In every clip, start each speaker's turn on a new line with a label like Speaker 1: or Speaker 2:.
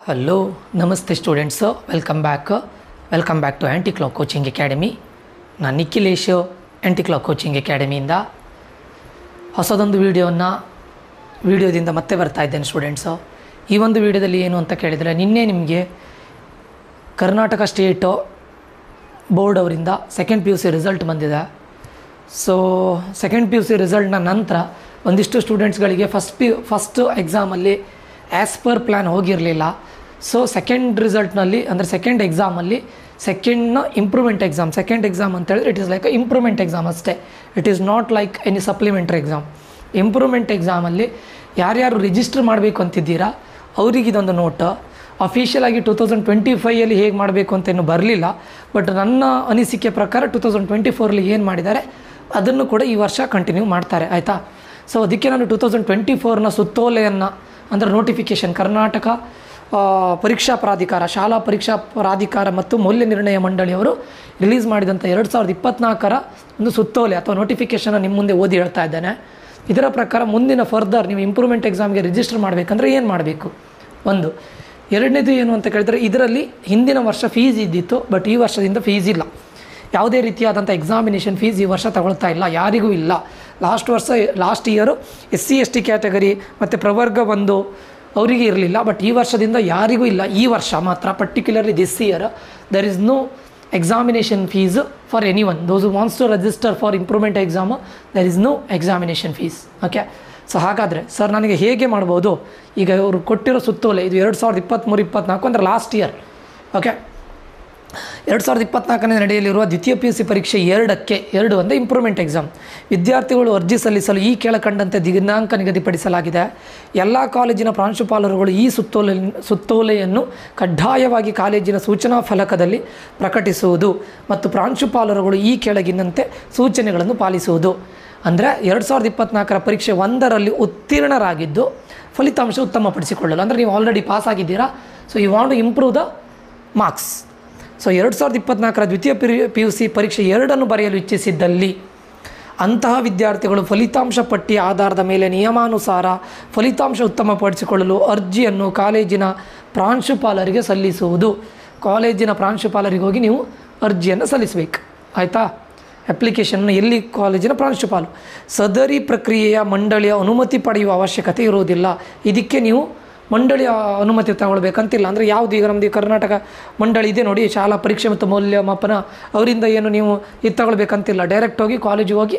Speaker 1: Hello ನಮಸ್ತೆ students, welcome back to anti clock coaching academy. ನಾನು ನಿಖಿಲೇಶ್, ಆ್ಯಂಟಿ clock coaching ಅಕಾಡೆಮಿಯಿಂದ ಹೊಸದೊಂದು ವಿಡಿಯೋದಿಂದ ಮತ್ತೆ ಬರ್ತಾ ಇದ್ದೇನೆ ಸ್ಟೂಡೆಂಟ್ಸು. ಈ ಒಂದು ವಿಡಿಯೋದಲ್ಲಿ ಏನು ಅಂತ ಕೇಳಿದರೆ, ನಿನ್ನೆ ನಿಮಗೆ ಕರ್ನಾಟಕ ಸ್ಟೇಟ್ ಬೋರ್ಡ್ ಅವರಿಂದ ಸೆಕೆಂಡ್ PUC ರಿಸಲ್ಟ್ ಬಂದಿದೆ. ಸೊ ಸೆಕೆಂಡ್ PUC ರಿಸಲ್ಟ್ನ ನಂತರ ಒಂದಿಷ್ಟು ಸ್ಟೂಡೆಂಟ್ಸ್ಗಳಿಗೆ ಫಸ್ಟ್ ಎಕ್ಸಾಮಲ್ಲಿ ಆ್ಯಸ್ ಪರ್ ಪ್ಲ್ಯಾನ್ ಹೋಗಿರಲಿಲ್ಲ. ಸೊ ಸೆಕೆಂಡ್ ರಿಸಲ್ಟ್ನಲ್ಲಿ ಅಂದರೆ ಸೆಕೆಂಡ್ ಎಕ್ಸಾಮಲ್ಲಿ ಇಂಪ್ರೂವ್ಮೆಂಟ್ ಎಕ್ಸಾಮ್, ಸೆಕೆಂಡ್ ಎಕ್ಸಾಮ್ ಅಂತ ಹೇಳಿದ್ರೆ it is like improvement exam ಅಷ್ಟೇ. It is not like any supplementary exam. Improvement ಎಕ್ಸಾಮಲ್ಲಿ ಯಾರ್ಯಾರು ರಿಜಿಸ್ಟರ್ ಮಾಡಬೇಕು ಅಂತಿದ್ದೀರಾ ಅವ್ರಿಗೆ ಇದೊಂದು ನೋಟ್. ಅಫಿಷಿಯಲಾಗಿ 2025 ಹೇಗೆ ಮಾಡಬೇಕು ಅಂತ ಇನ್ನೂ ಬರಲಿಲ್ಲ. ಬಟ್ ನನ್ನ ಅನಿಸಿಕೆ ಪ್ರಕಾರ 2024 ಏನು ಮಾಡಿದ್ದಾರೆ ಅದನ್ನು ಕೂಡ ಈ ವರ್ಷ ಕಂಟಿನ್ಯೂ ಮಾಡ್ತಾರೆ, ಆಯಿತಾ. ಸೊ ಅದಕ್ಕೆ ನಾನು 2024 ಸುತ್ತೋಲೆಯನ್ನು ಅಂದರೆ ನೋಟಿಫಿಕೇಷನ್ ಕರ್ನಾಟಕ ಪರೀಕ್ಷಾ ಪ್ರಾಧಿಕಾರ, ಶಾಲಾ ಪರೀಕ್ಷಾ ಪ್ರಾಧಿಕಾರ ಮತ್ತು ಮೌಲ್ಯ ನಿರ್ಣಯ ಮಂಡಳಿಯವರು ರಿಲೀಸ್ ಮಾಡಿದಂಥ 2024 ಒಂದು ಸುತ್ತೋಲೆ ಅಥವಾ ನೋಟಿಫಿಕೇಷನ್ನ ನಿಮ್ಮ ಮುಂದೆ ಓದಿ ಹೇಳ್ತಾ ಇದ್ದೇನೆ. ಇದರ ಪ್ರಕಾರ ಮುಂದಿನ ಫರ್ದರ್ ನೀವು ಇಂಪ್ರೂವ್ಮೆಂಟ್ ಎಕ್ಸಾಮ್ಗೆ ರಿಜಿಸ್ಟರ್ ಮಾಡಬೇಕಂದ್ರೆ ಏನು ಮಾಡಬೇಕು, ಒಂದು. ಎರಡನೇದು ಏನು ಅಂತ ಕೇಳಿದರೆ, ಇದರಲ್ಲಿ ಹಿಂದಿನ ವರ್ಷ ಫೀಸ್ ಇದ್ದಿತ್ತು, ಬಟ್ ಈ ವರ್ಷದಿಂದ ಫೀಸ್ ಇಲ್ಲ. ಯಾವುದೇ ರೀತಿಯಾದಂಥ ಎಕ್ಸಾಮಿನೇಷನ್ ಫೀಸ್ ಈ ವರ್ಷ ತಗೊಳ್ತಾ ಇಲ್ಲ, ಯಾರಿಗೂ ಇಲ್ಲ. Last year SC ST category ಮತ್ತು ಪ್ರವರ್ಗ 1 ಅವರಿಗೆ ಇರಲಿಲ್ಲ, ಬಟ್ ಈ ವರ್ಷದಿಂದ ಯಾರಿಗೂ ಇಲ್ಲ. ಈ ವರ್ಷ ಮಾತ್ರ particularly this year there is no examination fees for anyone. Those who wants to register for improvement exam, there is no examination fees. Okay. So ಹಾಗಾದರೆ ಸರ್ ನನಗೆ ಹೇಗೆ ಮಾಡ್ಬೋದು, ಈಗ ಇವರು ಕೊಟ್ಟಿರೋ ಸುತ್ತೋಲೆ ಇದು 2023-24 ಅಂದರೆ ಲಾಸ್ಟ್ ಇಯರ್. ಓಕೆ. 2024 ನಡೆಯಲಿರುವ ದ್ವಿತೀಯ PUC ಪರೀಕ್ಷೆ 2 ಅಂದರೆ ಇಂಪ್ರೂವ್ಮೆಂಟ್ ಎಕ್ಸಾಮ್. ವಿದ್ಯಾರ್ಥಿಗಳು ಅರ್ಜಿ ಸಲ್ಲಿಸಲು ಈ ಕೆಳಕಂಡಂತೆ ದಿನಾಂಕ ನಿಗದಿಪಡಿಸಲಾಗಿದೆ. ಎಲ್ಲ ಕಾಲೇಜಿನ ಪ್ರಾಂಶುಪಾಲರುಗಳು ಈ ಸುತ್ತೋಲೆಯನ್ನು ಕಡ್ಡಾಯವಾಗಿ ಕಾಲೇಜಿನ ಸೂಚನಾ ಫಲಕದಲ್ಲಿ ಪ್ರಕಟಿಸುವುದು ಮತ್ತು ಪ್ರಾಂಶುಪಾಲರುಗಳು ಈ ಕೆಳಗಿನಂತೆ ಸೂಚನೆಗಳನ್ನು ಪಾಲಿಸುವುದು. ಅಂದರೆ 2024 ಪರೀಕ್ಷೆ 1ರಲ್ಲಿ ಉತ್ತೀರ್ಣರಾಗಿದ್ದು ಫಲಿತಾಂಶ ಉತ್ತಮಪಡಿಸಿಕೊಳ್ಳಲು, ಅಂದರೆ ನೀವು ಆಲ್ರೆಡಿ ಪಾಸ್ ಆಗಿದ್ದೀರಾ, so you want to improve the marks. So 2024 ದ್ವಿತೀಯ PUC ಪರೀಕ್ಷೆ 2 ಬರೆಯಲು ಇಚ್ಛಿಸಿದ್ದಲ್ಲಿ ಅಂತಹ ವಿದ್ಯಾರ್ಥಿಗಳು ಫಲಿತಾಂಶ ಪಟ್ಟಿಯ ಆಧಾರದ ಮೇಲೆ ನಿಯಮಾನುಸಾರ ಫಲಿತಾಂಶ ಉತ್ತಮಪಡಿಸಿಕೊಳ್ಳಲು ಅರ್ಜಿಯನ್ನು ಕಾಲೇಜಿನ ಪ್ರಾಂಶುಪಾಲರಿಗೆ ಸಲ್ಲಿಸುವುದು. ಕಾಲೇಜಿನ ಪ್ರಾಂಶುಪಾಲರಿಗೆ ಹೋಗಿ ನೀವು ಅರ್ಜಿಯನ್ನು ಸಲ್ಲಿಸಬೇಕು, ಆಯಿತಾ. ಅಪ್ಲಿಕೇಶನ್ ಎಲ್ಲಿ ಕಾಲೇಜಿನ ಪ್ರಾಂಶುಪಾಲ. ಸದರಿ ಪ್ರಕ್ರಿಯೆಯ ಮಂಡಳಿಯ ಅನುಮತಿ ಪಡೆಯುವ ಅವಶ್ಯಕತೆ ಇರುವುದಿಲ್ಲ. ಇದಕ್ಕೆ ನೀವು ಮಂಡಳಿಯ ಅನುಮತಿ ತಗೊಳ್ಬೇಕಂತಿಲ್ಲ. ಅಂದರೆ ಯಾವುದು, ಈಗ ನಮ್ಮದು ಕರ್ನಾಟಕ ಮಂಡಳಿ ಇದೆ ನೋಡಿ, ಶಾಲಾ ಪರೀಕ್ಷೆ ಮತ್ತು ಮೌಲ್ಯಮಾಪನ, ಅವರಿಂದ ಏನು ನೀವು ಇದು ತಗೊಳ್ಬೇಕಂತಿಲ್ಲ. ಡೈರೆಕ್ಟ್ ಹೋಗಿ ಕಾಲೇಜಿಗೆ ಹೋಗಿ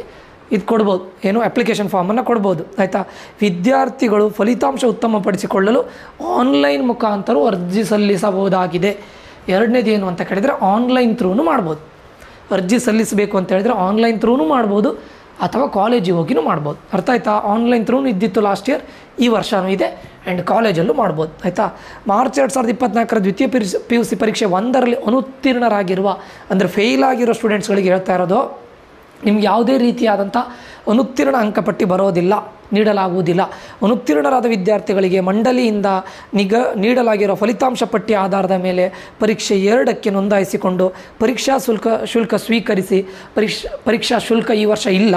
Speaker 1: ಇದು ಕೊಡ್ಬೋದು, ಏನು ಅಪ್ಲಿಕೇಶನ್ ಫಾರ್ಮನ್ನು ಕೊಡ್ಬೋದು, ಆಯಿತಾ. ವಿದ್ಯಾರ್ಥಿಗಳು ಫಲಿತಾಂಶ ಉತ್ತಮಪಡಿಸಿಕೊಳ್ಳಲು ಆನ್ಲೈನ್ ಮುಖಾಂತರ ಅರ್ಜಿ ಸಲ್ಲಿಸಬಹುದಾಗಿದೆ. ಎರಡನೇದು ಏನು ಅಂತ ಕೇಳಿದರೆ, ಆನ್ಲೈನ್ ಥ್ರೂನು ಮಾಡ್ಬೋದು. ಅರ್ಜಿ ಸಲ್ಲಿಸಬೇಕು ಅಂತ ಹೇಳಿದರೆ ಆನ್ಲೈನ್ ಥ್ರೂನು ಮಾಡ್ಬೋದು ಅಥವಾ ಕಾಲೇಜಿಗೆ ಹೋಗಿನೂ ಮಾಡ್ಬೋದು, ಅರ್ಥ ಆಯ್ತಾ. ಆನ್ಲೈನ್ ಥ್ರೂನು ಇದ್ದಿತ್ತು ಲಾಸ್ಟ್ ಇಯರ್, ಈ ವರ್ಷವೂ ಇದೆ, ಆ್ಯಂಡ್ ಕಾಲೇಜಲ್ಲೂ ಮಾಡ್ಬೋದು, ಆಯಿತಾ. ಮಾರ್ಚ್ 2024 ದ್ವಿತೀಯ PUC ಪರೀಕ್ಷೆ 1ರಲ್ಲಿ ಅನುತ್ತೀರ್ಣರಾಗಿರುವ ಅಂದರೆ ಫೇಲ್ ಆಗಿರೋ ಸ್ಟೂಡೆಂಟ್ಸ್ಗಳಿಗೆ ಹೇಳ್ತಾ ಇರೋದು, ನಿಮ್ಗೆ ಯಾವುದೇ ರೀತಿಯಾದಂಥ ಅನುತ್ತೀರ್ಣ ಅಂಕಪಟ್ಟಿ ಬರೋದಿಲ್ಲ, ನೀಡಲಾಗುವುದಿಲ್ಲ. ಅನುತ್ತೀರ್ಣರಾದ ವಿದ್ಯಾರ್ಥಿಗಳಿಗೆ ಮಂಡಳಿಯಿಂದ ನೀಡಲಾಗಿರೋ ಫಲಿತಾಂಶ ಪಟ್ಟಿಯ ಆಧಾರದ ಮೇಲೆ ಪರೀಕ್ಷೆ 2ಕ್ಕೆ ನೋಂದಾಯಿಸಿಕೊಂಡು ಪರೀಕ್ಷಾ ಶುಲ್ಕ ಸ್ವೀಕರಿಸಿ. ಪರೀಕ್ಷಾ ಶುಲ್ಕ ಈ ವರ್ಷ ಇಲ್ಲ.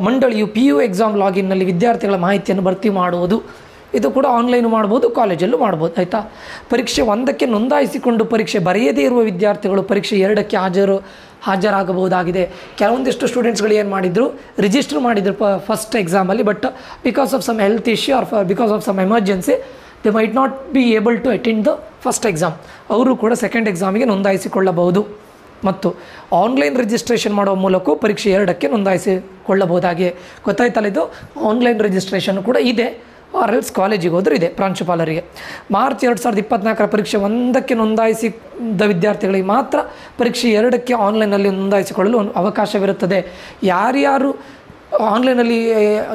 Speaker 1: ಮಂಡಳಿಯು PU ಎಕ್ಸಾಮ್ ಲಾಗಿನ್ನಲ್ಲಿ ವಿದ್ಯಾರ್ಥಿಗಳ ಮಾಹಿತಿಯನ್ನು ಭರ್ತಿ ಮಾಡುವುದು. ಇದು ಕೂಡ ಆನ್ಲೈನು ಮಾಡ್ಬೋದು, ಕಾಲೇಜಲ್ಲೂ ಮಾಡ್ಬೋದು, ಆಯಿತಾ. ಪರೀಕ್ಷೆ 1ಕ್ಕೆ ನೋಂದಾಯಿಸಿಕೊಂಡು ಪರೀಕ್ಷೆ ಬರೆಯದೇ ಇರುವ ವಿದ್ಯಾರ್ಥಿಗಳು ಪರೀಕ್ಷೆ 2ಕ್ಕೆ ಹಾಜರಾಗಬಹುದಾಗಿದೆ. ಕೆಲವೊಂದಿಷ್ಟು ಸ್ಟೂಡೆಂಟ್ಸ್ಗಳು ಏನು ಮಾಡಿದರು, ರಿಜಿಸ್ಟರ್ ಮಾಡಿದರು ಫಸ್ಟ್ ಎಕ್ಸಾಮಲ್ಲಿ, but because of some health issue or because of some emergency they might not be able to attend the first exam. ಅವರು ಕೂಡ ಸೆಕೆಂಡ್ ಎಕ್ಸಾಮಿಗೆ ನೋಂದಾಯಿಸಿಕೊಳ್ಳಬಹುದು. ಮತ್ತು ಆನ್ಲೈನ್ ರಿಜಿಸ್ಟ್ರೇಷನ್ ಮಾಡುವ ಮೂಲಕ ಪರೀಕ್ಷೆ 2ಕ್ಕೆ ನೋಂದಾಯಿಸಿಕೊಳ್ಳಬಹುದಾಗಿದೆ. ಗೊತ್ತಾಯ್ತಲ್ಲ, ಇದು ಆನ್ಲೈನ್ ರಿಜಿಸ್ಟ್ರೇಷನ್ ಕೂಡ ಇದೆ, ಆರ್ ಎಲ್ಸ್ ಕಾಲೇಜಿಗೆ ಹೋದರೂ ಇದೆ ಪ್ರಾಂಶುಪಾಲರಿಗೆ. ಮಾರ್ಚ್ 2024 ಪರೀಕ್ಷೆ 1ಕ್ಕೆ ನೋಂದಾಯಿಸಿದ ವಿದ್ಯಾರ್ಥಿಗಳಿಗೆ ಮಾತ್ರ ಪರೀಕ್ಷೆ 2ಕ್ಕೆ ಆನ್ಲೈನಲ್ಲಿ ನೋಂದಾಯಿಸಿಕೊಳ್ಳಲು ಅವಕಾಶವಿರುತ್ತದೆ. ಯಾರ್ಯಾರು ಆನ್ಲೈನಲ್ಲಿ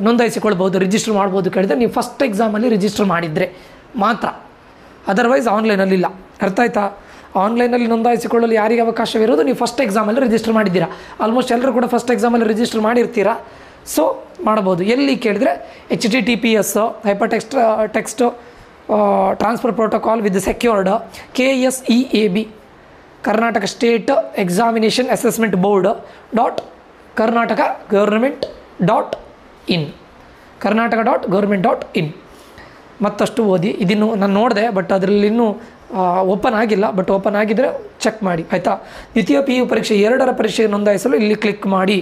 Speaker 1: ನೋಂದಾಯಿಸಿಕೊಳ್ಬೋದು, ರಿಜಿಸ್ಟರ್ ಮಾಡ್ಬೋದು ಕೇಳಿದರೆ, ನೀವು ಫಸ್ಟ್ ಎಕ್ಸಾಮಲ್ಲಿ ರಿಜಿಸ್ಟರ್ ಮಾಡಿದರೆ ಮಾತ್ರ, ಅದರ್ವೈಸ್ ಆನ್ಲೈನಲ್ಲಿಲ್ಲ, ಅರ್ಥ ಆಯ್ತಾ. ಆನ್ಲೈನಲ್ಲಿ ನೋಂದಾಯಿಸಿಕೊಳ್ಳಲು ಯಾರಿಗೆ ಅವಕಾಶವಿರೋದು, ನೀವು ಫಸ್ಟ್ ಎಕ್ಸಾಮಲ್ಲಿ ರಿಜಿಸ್ಟರ್ ಮಾಡಿದ್ದೀರಾ. ಆಲ್ಮೋಸ್ಟ್ ಎಲ್ಲರೂ ಕೂಡ ಫಸ್ಟ್ ಎಕ್ಸಾಮಲ್ಲಿ ರಿಜಿಸ್ಟರ್ ಮಾಡಿರ್ತೀರಾ, ಸೊ ಮಾಡ್ಬೋದು. ಎಲ್ಲಿ ಕೇಳಿದರೆ HTTPS hyper text transfer protocol with secured KSEAB Karnataka state examination assessment board .karnataka.government.in ಮತ್ತಷ್ಟು ಓದಿ. ಇದನ್ನು ನಾನು ನೋಡಿದೆ, ಬಟ್ ಅದರಲ್ಲಿ ಇನ್ನೂ ಓಪನ್ ಆಗಿಲ್ಲ. ಬಟ್ ಓಪನ್ ಆಗಿದ್ದರೆ ಚೆಕ್ ಮಾಡಿ, ಆಯಿತಾ. ದ್ವಿತೀಯ PU ಪರೀಕ್ಷೆ 2ರ ಪರೀಕ್ಷೆಗೆ ನೋಂದಾಯಿಸಲು ಇಲ್ಲಿ ಕ್ಲಿಕ್ ಮಾಡಿ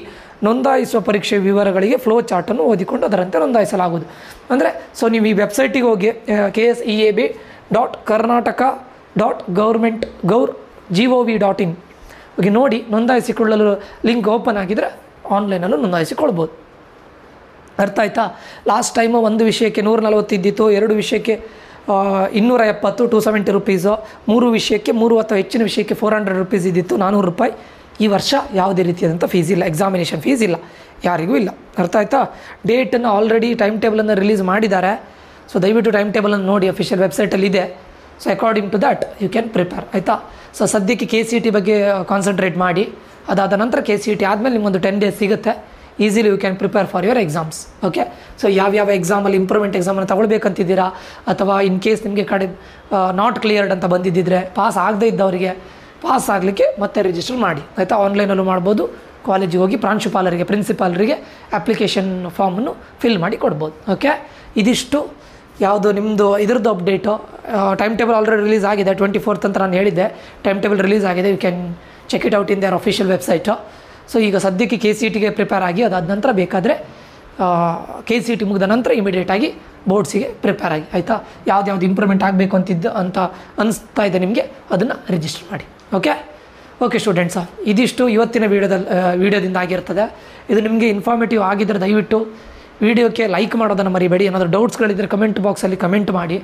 Speaker 1: ನೋಂದಾಯಿಸುವ ಪರೀಕ್ಷೆ ವಿವರಗಳಿಗೆ ಫ್ಲೋ ಚಾರ್ಟನ್ನು ಓದಿಕೊಂಡು ಅದರಂತೆ ನೋಂದಾಯಿಸಲಾಗುವುದು. ಅಂದರೆ ನೀವು ಈ ವೆಬ್ಸೈಟಿಗೆ ಹೋಗಿ KSEAB.karnataka.government.gov.in ಹೋಗಿ ನೋಡಿ, ನೋಂದಾಯಿಸಿಕೊಳ್ಳಲು ಲಿಂಕ್ ಓಪನ್ ಆಗಿದ್ದರೆ ಆನ್ಲೈನಲ್ಲೂ ನೋಂದಾಯಿಸಿಕೊಳ್ಬೋದು. ಅರ್ಥ ಆಯ್ತಾ. ಲಾಸ್ಟ್ ಟೈಮು ಒಂದು ವಿಷಯಕ್ಕೆ 140 ಇದ್ದಿತ್ತು, 2 ವಿಷಯಕ್ಕೆ 270 270 ರುಪೀಸು, 3 ವಿಷಯಕ್ಕೆ 3 ಅಥವಾ ಹೆಚ್ಚಿನ ವಿಷಯಕ್ಕೆ 400 ರುಪೀಸ್ ಇದ್ದಿತ್ತು, 400 ರೂಪಾಯಿ. ಈ ವರ್ಷ ಯಾವುದೇ ರೀತಿಯಾದಂಥ ಫೀಸ್ ಇಲ್ಲ, ಎಕ್ಸಾಮಿನೇಷನ್ ಫೀಸ್ ಇಲ್ಲ, ಯಾರಿಗೂ ಇಲ್ಲ. ಅರ್ಥ ಆಯ್ತಾ. ಡೇಟನ್ನು ಆಲ್ರೆಡಿ ಟೈಮ್ ಟೇಬಲನ್ನು ರಿಲೀಸ್ ಮಾಡಿದ್ದಾರೆ. ಸೊ ದಯವಿಟ್ಟು ಟೈಮ್ ಟೇಬಲನ್ನು ನೋಡಿ, ಅಫಿಷಿಯಲ್ ವೆಬ್ಸೈಟಲ್ಲಿ ಇದೆ. So according to that you can prepare, ಆಯಿತಾ. ಸೊ ಸದ್ಯಕ್ಕೆ KCET ಬಗ್ಗೆ ಕಾನ್ಸಂಟ್ರೇಟ್ ಮಾಡಿ. ಅದಾದ ನಂತರ KCET ಆದಮೇಲೆ ನಿಮಗೊಂದು 10 ಡೇಸ್ ಸಿಗುತ್ತೆ. Easily you can prepare for your exams. Okay. So ಯಾವ್ಯಾವ ಎಕ್ಸಾಮಲ್ಲಿ ಇಂಪ್ರೂವ್ಮೆಂಟ್ ಎಕ್ಸಾಮನ್ನು ತಗೊಳ್ಬೇಕಂತಿದ್ದೀರಾ, ಅಥವಾ ಇನ್ ಕೇಸ್ ನಿಮಗೆ ನಾಟ್ ಕ್ಲಿಯರ್ಡ್ ಅಂತ ಬಂದಿದ್ದಿದ್ರೆ, ಪಾಸ್ ಆಗದೇ ಇದ್ದವರಿಗೆ ಪಾಸ್ ಆಗಲಿಕ್ಕೆ ಮತ್ತೆ ರಿಜಿಸ್ಟರ್ ಮಾಡಿ, ಆಯಿತಾ. ಆನ್ಲೈನಲ್ಲೂ ಮಾಡ್ಬೋದು, ಕಾಲೇಜಿಗೆ ಹೋಗಿ ಪ್ರಾಂಶುಪಾಲರಿಗೆ, ಪ್ರಿನ್ಸಿಪಾಲರಿಗೆ ಅಪ್ಲಿಕೇಶನ್ ಫಾರ್ಮನ್ನು ಫಿಲ್ ಮಾಡಿ ಕೊಡ್ಬೋದು. ಓಕೆ. ಇದಿಷ್ಟು ಯಾವುದು ನಿಮ್ಮದು ಇದ್ರದ್ದು update. Time table already release ಆಗಿದೆ, 24th ಅಂತ ನಾನು ಹೇಳಿದ್ದೆ. ಟೈಮ್ ಟೇಬಲ್ ರಿಲೀಸ್ ಆಗಿದೆ, you can check it out in their official website. So ಈಗ ಸದ್ಯಕ್ಕೆ KCETಗೆ ಪ್ರಿಪೇರ್ ಆಗಿ, ಅದಾದ ನಂತರ ಬೇಕಾದರೆ KCET ಮುಗಿದ ನಂತರ ಇಮಿಡಿಯೇಟಾಗಿ ಬೋರ್ಡ್ಸಿಗೆ ಪ್ರಿಪೇರ್ ಆಗಿ, ಆಯಿತಾ. ಯಾವ್ದು ಇಂಪ್ರೂವ್ಮೆಂಟ್ ಆಗಬೇಕು ಅಂತ ಅನಿಸ್ತಾ ಇದೆ ನಿಮಗೆ, ಅದನ್ನು ರಿಜಿಸ್ಟರ್ ಮಾಡಿ. ಓಕೆ ಸ್ಟೂಡೆಂಟ್ಸ, ಇದಿಷ್ಟು ಇವತ್ತಿನ ವೀಡಿಯೋದಿಂದ ಆಗಿರ್ತದೆ. ಇದು ನಿಮಗೆ ಇನ್ಫಾರ್ಮೇಟಿವ್ ಆಗಿದ್ದರೆ ದಯವಿಟ್ಟು ವೀಡಿಯೋಕ್ಕೆ ಲೈಕ್ ಮಾಡೋದನ್ನು ಮರಿಬೇಡಿ. ಏನಾದರೂ ಡೌಟ್ಸ್ಗಳಿದ್ದರೆ ಕಮೆಂಟ್ ಬಾಕ್ಸಲ್ಲಿ ಕಮೆಂಟ್ ಮಾಡಿ.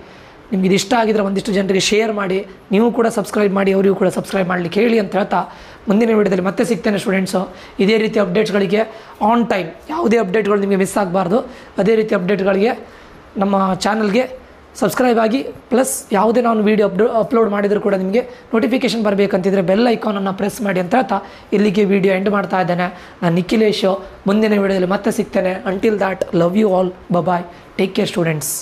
Speaker 1: ನಿಮ್ಗೆ ಇದು ಇಷ್ಟ ಆಗಿದ್ರೆ ಒಂದಿಷ್ಟು ಜನರಿಗೆ ಶೇರ್ ಮಾಡಿ. ನೀವು ಕೂಡ ಸಬ್ಸ್ಕ್ರೈಬ್ ಮಾಡಿ, ಅವರಿಗೂ ಕೂಡ ಸಬ್ಸ್ಕ್ರೈಬ್ ಮಾಡಲಿಕ್ಕೆ ಹೇಳಿ ಅಂತ ಹೇಳ್ತಾ ಮುಂದಿನ ವೀಡಿಯೋದಲ್ಲಿ ಮತ್ತೆ ಸಿಗ್ತೇನೆ ಸ್ಟೂಡೆಂಟ್ಸು. ಇದೇ ರೀತಿ ಅಪ್ಡೇಟ್ಸ್ಗಳಿಗೆ ಆನ್ ಟೈಮ್, ಯಾವುದೇ ಅಪ್ಡೇಟ್ಗಳು ನಿಮಗೆ ಮಿಸ್ ಆಗಬಾರ್ದು, ಅದೇ ರೀತಿ ಅಪ್ಡೇಟ್ಗಳಿಗೆ ನಮ್ಮ ಚಾನಲ್ಗೆ ಸಬ್ಸ್ಕ್ರೈಬ್ ಆಗಿ. ಪ್ಲಸ್ ಯಾವುದೇ ನಾನು ವೀಡಿಯೋ ಅಪ್ಲೋಡ್ ಮಾಡಿದರೂ ಕೂಡ ನಿಮಗೆ ನೋಟಿಫಿಕೇಷನ್ ಬರಬೇಕಂತಿದ್ರೆ ಬೆಲ್ ಐಕಾನನ್ನು ಪ್ರೆಸ್ ಮಾಡಿ ಅಂತ ಹೇಳ್ತಾ ಇಲ್ಲಿಗೆ ವೀಡಿಯೋ ಎಂಡ್ ಮಾಡ್ತಾ ಇದ್ದೇನೆ. ನಾನು ನಿಖಿಲೇಶು. ಮುಂದಿನ ವೀಡಿಯೋದಲ್ಲಿ ಮತ್ತೆ ಸಿಗ್ತೇನೆ. Until that, love you all, bye, take care students.